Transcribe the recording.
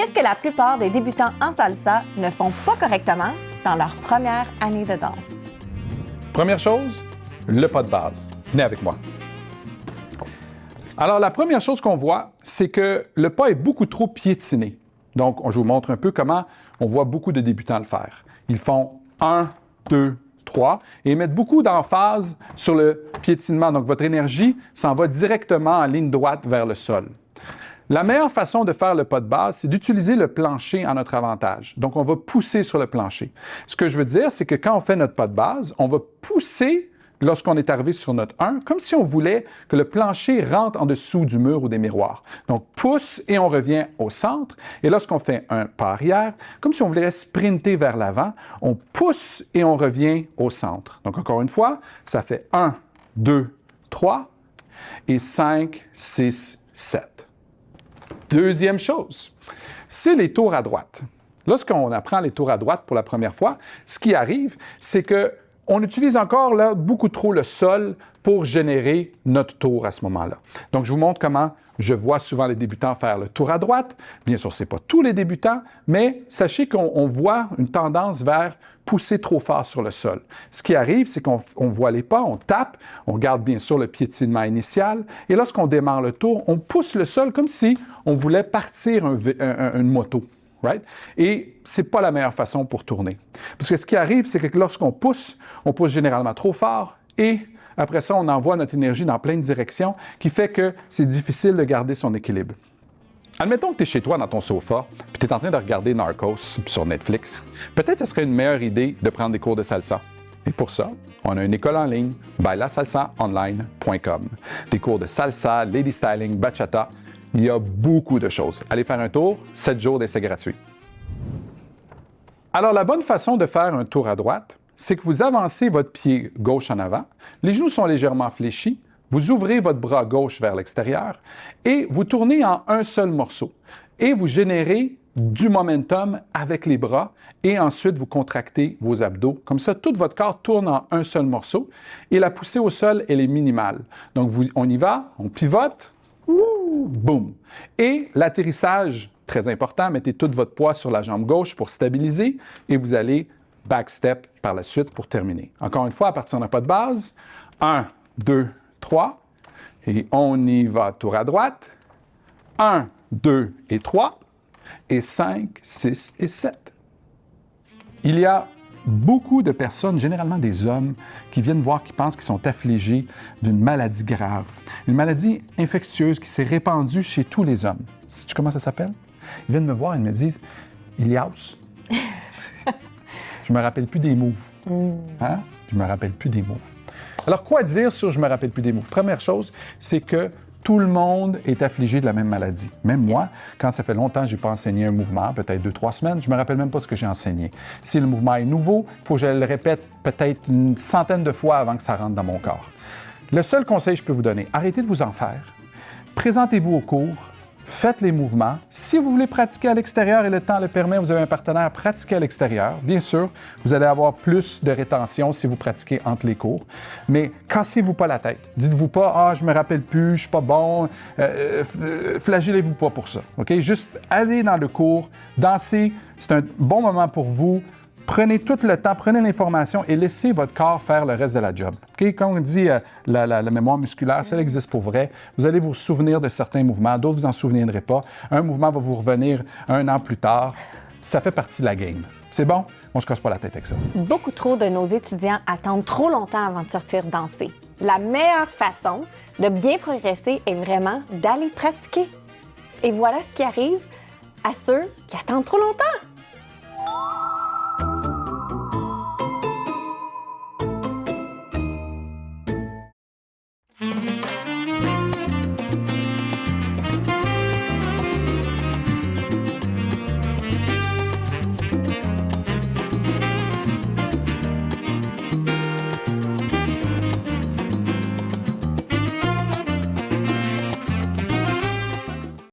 Qu'est-ce que la plupart des débutants en salsa ne font pas correctement dans leur première année de danse? Première chose, le pas de base. Venez avec moi. Alors, la première chose qu'on voit, c'est que le pas est beaucoup trop piétiné. Donc, je vous montre un peu comment on voit beaucoup de débutants le faire. Ils font 1, 2, 3 et ils mettent beaucoup d'emphase sur le piétinement. Donc, votre énergie s'en va directement en ligne droite vers le sol. La meilleure façon de faire le pas de base, c'est d'utiliser le plancher à notre avantage. Donc, on va pousser sur le plancher. Ce que je veux dire, c'est que quand on fait notre pas de base, on va pousser lorsqu'on est arrivé sur notre 1, comme si on voulait que le plancher rentre en dessous du mur ou des miroirs. Donc, pousse et on revient au centre. Et lorsqu'on fait un pas arrière, comme si on voulait sprinter vers l'avant, on pousse et on revient au centre. Donc, encore une fois, ça fait 1, 2, 3 et 5, 6, 7. Deuxième chose, c'est les tours à droite. Lorsqu'on apprend les tours à droite pour la première fois, ce qui arrive, c'est qu'on utilise encore là, beaucoup trop le sol pour générer notre tour à ce moment-là. Donc, je vous montre comment je vois souvent les débutants faire le tour à droite. Bien sûr, ce n'est pas tous les débutants, mais sachez qu'on voit une tendance vers pousser trop fort sur le sol. Ce qui arrive, c'est qu'on voit les pas, on tape, on garde bien sûr le piétinement initial, et lorsqu'on démarre le tour, on pousse le sol comme si on voulait partir une moto. Right? Et ce n'est pas la meilleure façon pour tourner. Parce que ce qui arrive, c'est que lorsqu'on pousse généralement trop fort et après ça, on envoie notre énergie dans plein de directions qui fait que c'est difficile de garder son équilibre. Admettons que tu es chez toi dans ton sofa et tu es en train de regarder Narcos sur Netflix. Peut-être que ce serait une meilleure idée de prendre des cours de salsa. Et pour ça, on a une école en ligne, bailasalsaonline.com. Des cours de salsa, lady styling, bachata. Il y a beaucoup de choses. Allez faire un tour, 7 jours d'essai gratuit. Alors, la bonne façon de faire un tour à droite, c'est que vous avancez votre pied gauche en avant, les genoux sont légèrement fléchis, vous ouvrez votre bras gauche vers l'extérieur et vous tournez en un seul morceau. Et vous générez du momentum avec les bras et ensuite vous contractez vos abdos. Comme ça, tout votre corps tourne en un seul morceau et la poussée au sol, elle est minimale. Donc, on y va, on pivote, boum! Et l'atterrissage, très important, mettez tout votre poids sur la jambe gauche pour stabiliser et vous allez backstep par la suite pour terminer. Encore une fois, à partir d'un pas de base, 1, 2, 3, et on y va tour à droite, 1, 2 et 3, et 5, 6 et 7. Il y a beaucoup de personnes, généralement des hommes, qui viennent voir, qui pensent qu'ils sont affligés d'une maladie grave. Une maladie infectieuse qui s'est répandue chez tous les hommes. Sais-tu comment ça s'appelle? Ils viennent me voir et me disent « Ilias, je me rappelle plus des moves. Hein? Je me rappelle plus des moves. » Alors, quoi dire sur « je me rappelle plus des moves » ? Première chose, c'est que tout le monde est affligé de la même maladie. Même moi, quand ça fait longtemps que je n'ai pas enseigné un mouvement, peut-être 2-3 semaines, je ne me rappelle même pas ce que j'ai enseigné. Si le mouvement est nouveau, il faut que je le répète peut-être une centaine de fois avant que ça rentre dans mon corps. Le seul conseil que je peux vous donner, arrêtez de vous en faire. Présentez-vous au cours, faites les mouvements. Si vous voulez pratiquer à l'extérieur et le temps le permet, vous avez un partenaire, pratiquez à l'extérieur. Bien sûr, vous allez avoir plus de rétention si vous pratiquez entre les cours. Mais cassez-vous pas la tête. Dites-vous pas « Ah, je me rappelle plus, je suis pas bon. » Flagellez-vous pas pour ça. OK? Juste allez dans le cours, dansez. C'est un bon moment pour vous. Prenez tout le temps, prenez l'information et laissez votre corps faire le reste de la job. Okay? Comme on dit, la mémoire musculaire, ça existe pour vrai. Vous allez vous souvenir de certains mouvements, d'autres vous en souviendrez pas. Un mouvement va vous revenir 1 an plus tard. Ça fait partie de la game. C'est bon? On se casse pas la tête avec ça. Beaucoup trop de nos étudiants attendent trop longtemps avant de sortir danser. La meilleure façon de bien progresser est vraiment d'aller pratiquer. Et voilà ce qui arrive à ceux qui attendent trop longtemps.